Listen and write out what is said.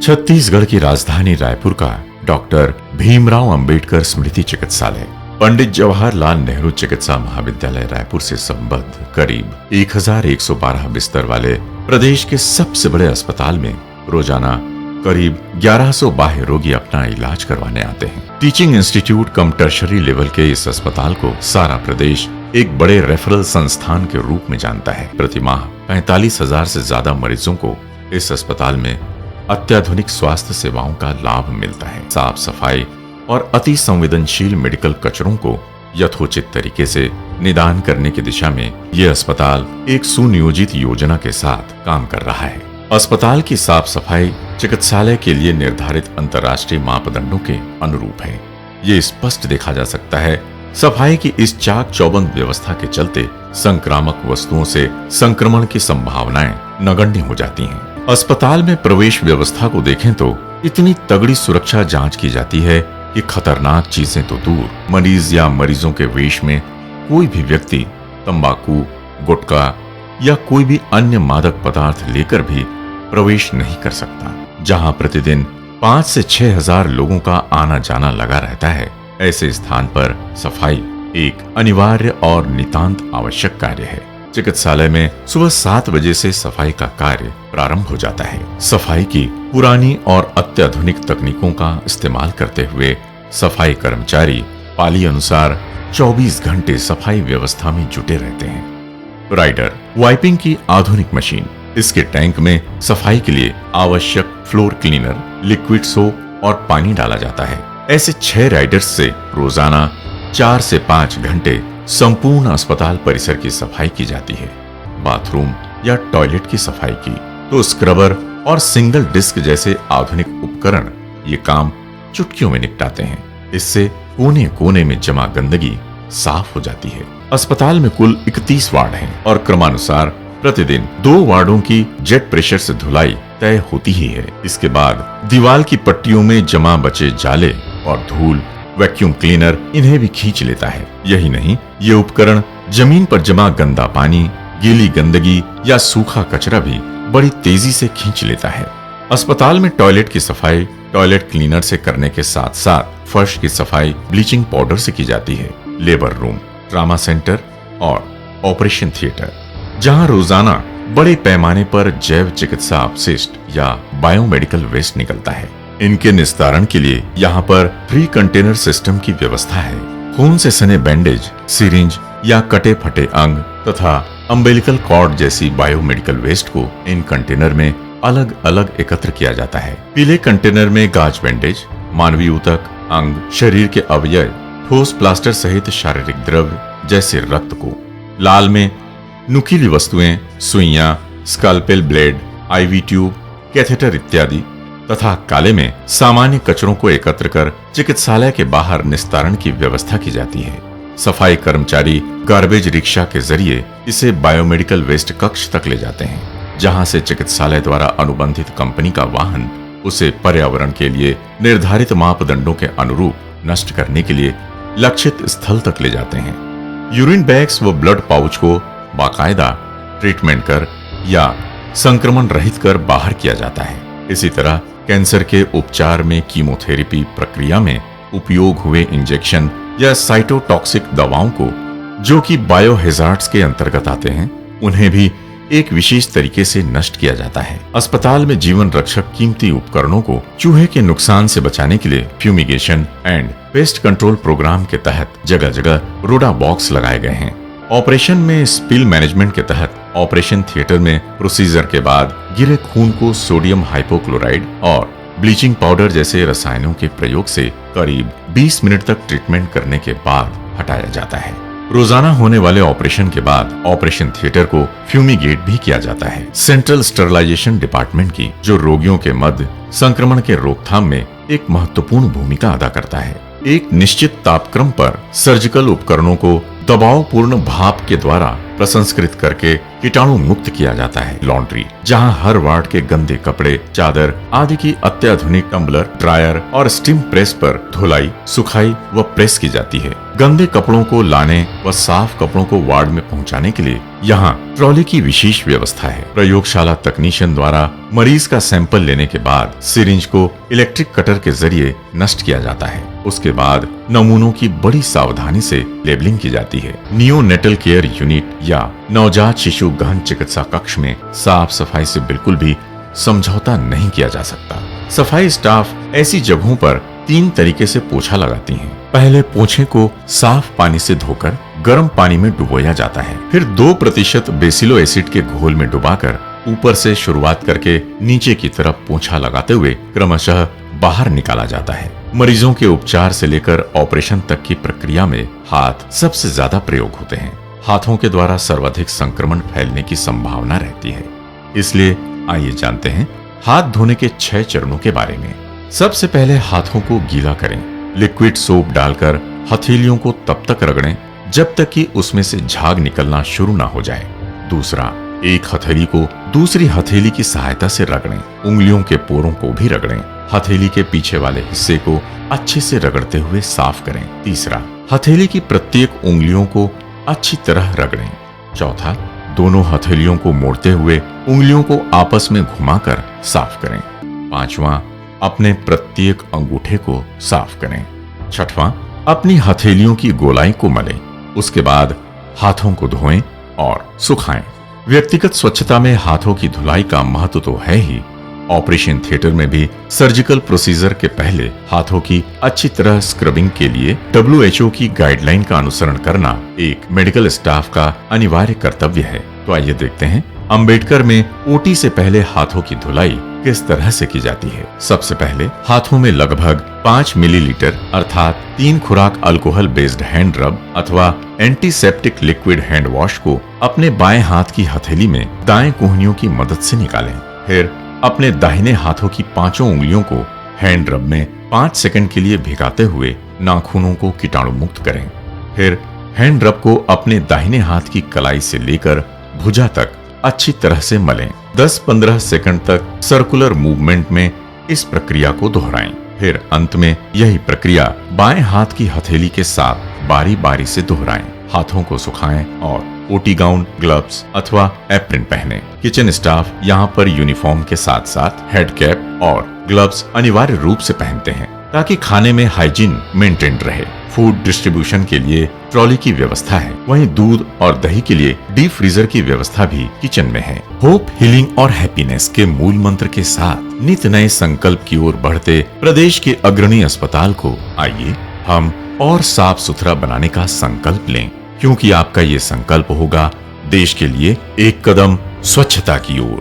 छत्तीसगढ़ की राजधानी रायपुर का डॉक्टर भीमराव अंबेडकर स्मृति चिकित्सालय पंडित जवाहरलाल नेहरू चिकित्सा महाविद्यालय रायपुर से संबद्ध करीब 1112 बिस्तर वाले प्रदेश के सबसे बड़े अस्पताल में रोजाना करीब 1100 बाह्य रोगी अपना इलाज करवाने आते हैं। टीचिंग इंस्टीट्यूट कम टर्शरी लेवल के इस अस्पताल को सारा प्रदेश एक बड़े रेफरल संस्थान के रूप में जानता है। प्रति माह 45,000 से ज्यादा मरीजों को इस अस्पताल में अत्याधुनिक स्वास्थ्य सेवाओं का लाभ मिलता है। साफ सफाई और अति संवेदनशील मेडिकल कचरों को यथोचित तरीके से निदान करने की दिशा में ये अस्पताल एक सुनियोजित योजना के साथ काम कर रहा है। अस्पताल की साफ सफाई चिकित्सालय के लिए निर्धारित अंतर्राष्ट्रीय मापदंडों के अनुरूप है। ये स्पष्ट देखा जा सकता है सफाई की इस चाक चौबंद व्यवस्था के चलते संक्रामक वस्तुओं से संक्रमण की संभावनाएं नगण्य हो जाती हैं। अस्पताल में प्रवेश व्यवस्था को देखें तो इतनी तगड़ी सुरक्षा जांच की जाती है कि खतरनाक चीजें तो दूर, मरीज या मरीजों के वेश में कोई भी व्यक्ति तंबाकू, गुटखा या कोई भी अन्य मादक पदार्थ लेकर भी प्रवेश नहीं कर सकता। जहां प्रतिदिन 5 से 6 हजार लोगों का आना जाना लगा रहता है, ऐसे स्थान पर सफाई एक अनिवार्य और नितांत आवश्यक कार्य है। चिकित्सालय में सुबह 7 बजे से सफाई का कार्य प्रारंभ हो जाता है। सफाई की पुरानी और अत्याधुनिक तकनीकों का इस्तेमाल करते हुए सफाई कर्मचारी पाली अनुसार 24 घंटे सफाई व्यवस्था में जुटे रहते हैं। राइडर वाइपिंग की आधुनिक मशीन, इसके टैंक में सफाई के लिए आवश्यक फ्लोर क्लीनर, लिक्विड सोप और पानी डाला जाता है। ऐसे 6 राइडर्स से रोजाना 4 से 5 घंटे संपूर्ण अस्पताल परिसर की सफाई की जाती है। बाथरूम या टॉयलेट की सफाई की तो स्क्रबर और सिंगल डिस्क जैसे आधुनिक उपकरण ये काम चुटकियों में निपटाते हैं। इससे कोने कोने में जमा गंदगी साफ हो जाती है। अस्पताल में कुल 31 वार्ड हैं और क्रमानुसार प्रतिदिन 2 वार्डों की जेट प्रेशर से धुलाई तय होती ही है। इसके बाद दीवार की पट्टियों में जमा बचे जाले और धूल वैक्यूम क्लीनर इन्हें भी खींच लेता है। यही नहीं, ये उपकरण जमीन पर जमा गंदा पानी, गीली गंदगी या सूखा कचरा भी बड़ी तेजी से खींच लेता है। अस्पताल में टॉयलेट की सफाई टॉयलेट क्लीनर से करने के साथ साथ फर्श की सफाई ब्लीचिंग पाउडर से की जाती है। लेबर रूम, ट्रामा सेंटर और ऑपरेशन थिएटर, जहां रोजाना बड़े पैमाने पर जैव चिकित्सा अपशिष्ट या बायोमेडिकल वेस्ट निकलता है। इनके निस्तारण के लिए यहाँ पर 3 कंटेनर सिस्टम की व्यवस्था है। खून से सने बैंडेज, सिरिंज या कटे फटे अंग तथा अम्बिलिकल कॉर्ड जैसी बायोमेडिकल वेस्ट को इन कंटेनर में अलग अलग एकत्र किया जाता है। पीले कंटेनर में गाज बैंडेज, मानवीय ऊतक, अंग, शरीर के अवयव, ठोस प्लास्टर सहित शारीरिक द्रव्य जैसे रक्त को, लाल में नुकीली वस्तुएं, सुइयां, scalpel blade, IV tube, catheter इत्यादि तथा काले में सामान्य कचरों को एकत्र कर चिकित्सालय के बाहर निस्तारण की व्यवस्था की जाती है। सफाई कर्मचारी गार्बेज रिक्शा के जरिए इसे बायोमेडिकल वेस्ट कक्ष तक ले जाते हैं, जहां से चिकित्सालय द्वारा अनुबंधित कंपनी का वाहन उसे पर्यावरण के लिए निर्धारित मापदंडों के अनुरूप नष्ट करने के लिए लक्षित स्थल तक ले जाते हैं। यूरिन बैग्स व ब्लड पाउच को बाकायदा ट्रीटमेंट कर या संक्रमण रहित कर बाहर किया जाता है। इसी तरह कैंसर के उपचार में कीमोथेरेपी प्रक्रिया में उपयोग हुए इंजेक्शन या साइटोटॉक्सिक दवाओं को, जो कि बायोहैजार्ड्स के अंतर्गत आते हैं, उन्हें भी एक विशेष तरीके से नष्ट किया जाता है। अस्पताल में जीवन रक्षक कीमती उपकरणों को चूहे के नुकसान से बचाने के लिए fumigation and pest control programme के तहत जगह जगह रोडा बॉक्स लगाए गए हैं। ऑपरेशन में स्पिल मैनेजमेंट के तहत ऑपरेशन थिएटर में प्रोसीजर के बाद गिरे खून को सोडियम हाइपोक्लोराइड और ब्लीचिंग पाउडर जैसे रसायनों के प्रयोग से करीब 20 मिनट तक ट्रीटमेंट करने के बाद हटाया जाता है। रोजाना होने वाले ऑपरेशन के बाद ऑपरेशन थिएटर को फ्यूमिगेट भी किया जाता है। सेंट्रल स्टरलाइजेशन डिपार्टमेंट की, जो रोगियों के मध्य संक्रमण के रोकथाम में एक महत्वपूर्ण भूमिका अदा करता है। एक निश्चित तापक्रम पर सर्जिकल उपकरणों को दबावपूर्ण भाप के द्वारा प्रसंस्कृत करके कीटाणु मुक्त किया जाता है। लॉन्ड्री, जहां हर वार्ड के गंदे कपड़े, चादर आदि की अत्याधुनिक टम्बलर, ड्रायर और स्टीम प्रेस पर धुलाई, सुखाई व प्रेस की जाती है। गंदे कपड़ों को लाने व साफ कपड़ों को वार्ड में पहुंचाने के लिए यहाँ ट्रॉली की विशेष व्यवस्था है। प्रयोगशाला तकनीशियन द्वारा मरीज का सैंपल लेने के बाद सिरिंज को इलेक्ट्रिक कटर के जरिए नष्ट किया जाता है। उसके बाद नमूनों की बड़ी सावधानी से लेबलिंग की जाती है। नियोनेटल केयर यूनिट या नवजात शिशु गहन चिकित्सा कक्ष में साफ सफाई से बिल्कुल भी समझौता नहीं किया जा सकता। सफाई स्टाफ ऐसी जगहों पर 3 तरीके से पोछा लगाती हैं। पहले पोछे को साफ पानी से धोकर गर्म पानी में डुबोया जाता है, फिर 2% बेसिलो एसिड के घोल में डुबाकर ऊपर से शुरुआत करके नीचे की तरफ पोछा लगाते हुए क्रमशः बाहर निकाला जाता है। मरीजों के उपचार से लेकर ऑपरेशन तक की प्रक्रिया में हाथ सबसे ज्यादा प्रयोग होते हैं। हाथों के द्वारा सर्वाधिक संक्रमण फैलने की संभावना रहती है। इसलिए आइए जानते हैं हाथ धोने के 6 चरणों के बारे में। सबसे पहले हाथों को गीला करें। लिक्विड सोप डालकर हथेलियों को तब तक रगड़ें जब तक कि उसमें से झाग निकलना शुरू ना हो जाए। दूसरा, एक हथेली को दूसरी हथेली की सहायता से रगड़ें। उंगलियों के पोरों को भी रगड़ें। हथेली के पीछे वाले हिस्से को अच्छे से रगड़ते हुए साफ करें। तीसरा, हथेली की प्रत्येक उंगलियों को अच्छी तरह रगड़ें। चौथा, दोनों हथेलियों को मोड़ते हुए उंगलियों को आपस में घुमाकर साफ करें। पांचवा, अपने प्रत्येक अंगूठे को साफ करें। छठवां, अपनी हथेलियों की गोलाई को मलें। उसके बाद हाथों को धोएं और सुखाएं। व्यक्तिगत स्वच्छता में हाथों की धुलाई का महत्व तो है ही। ऑपरेशन थिएटर में भी सर्जिकल प्रोसीजर के पहले हाथों की अच्छी तरह स्क्रबिंग के लिए WHO की गाइडलाइन का अनुसरण करना एक मेडिकल स्टाफ का अनिवार्य कर्तव्य है। तो आइए देखते हैं अंबेडकर में ओटी से पहले हाथों की धुलाई किस तरह से की जाती है। सबसे पहले हाथों में लगभग 5 मिलीलीटर अर्थात 3 खुराक अल्कोहल बेस्ड हैंड रब अथवा एंटीसेप्टिक लिक्विड हैंड वॉश को अपने बाएं हाथ की हथेली में दाएं कोहनियों की मदद से निकालें। फिर अपने दाहिने हाथों की 5 उंगलियों को हैंड रब में 5 सेकंड के लिए भिगाते हुए नाखूनों को कीटाणु मुक्त करें। फिर हैंड रब को अपने दाहिने हाथ की कलाई से लेकर भुजा तक अच्छी तरह से मलें। 10-15 सेकंड तक सर्कुलर मूवमेंट में इस प्रक्रिया को दोहराएं। फिर अंत में यही प्रक्रिया बाएं हाथ की हथेली के साथ बारी बारी से दोहराएं। हाथों को सुखाएं और ओटी गाउन, ग्लव्स अथवा एप्रिन पहने। किचन स्टाफ यहाँ पर यूनिफॉर्म के साथ साथ हेड कैप और ग्लव्स अनिवार्य रूप से पहनते हैं ताकि खाने में हाइजीन मेंटेन रहे। फूड डिस्ट्रीब्यूशन के लिए ट्रॉली की व्यवस्था है। वहीं दूध और दही के लिए डीप फ्रीजर की व्यवस्था भी किचन में है। होप, हीलिंग और हैप्पीनेस के मूल मंत्र के साथ नित नए संकल्प की ओर बढ़ते प्रदेश के अग्रणी अस्पताल को आइए हम और साफ सुथरा बनाने का संकल्प लें, क्योंकि आपका ये संकल्प होगा देश के लिए एक कदम स्वच्छता की ओर।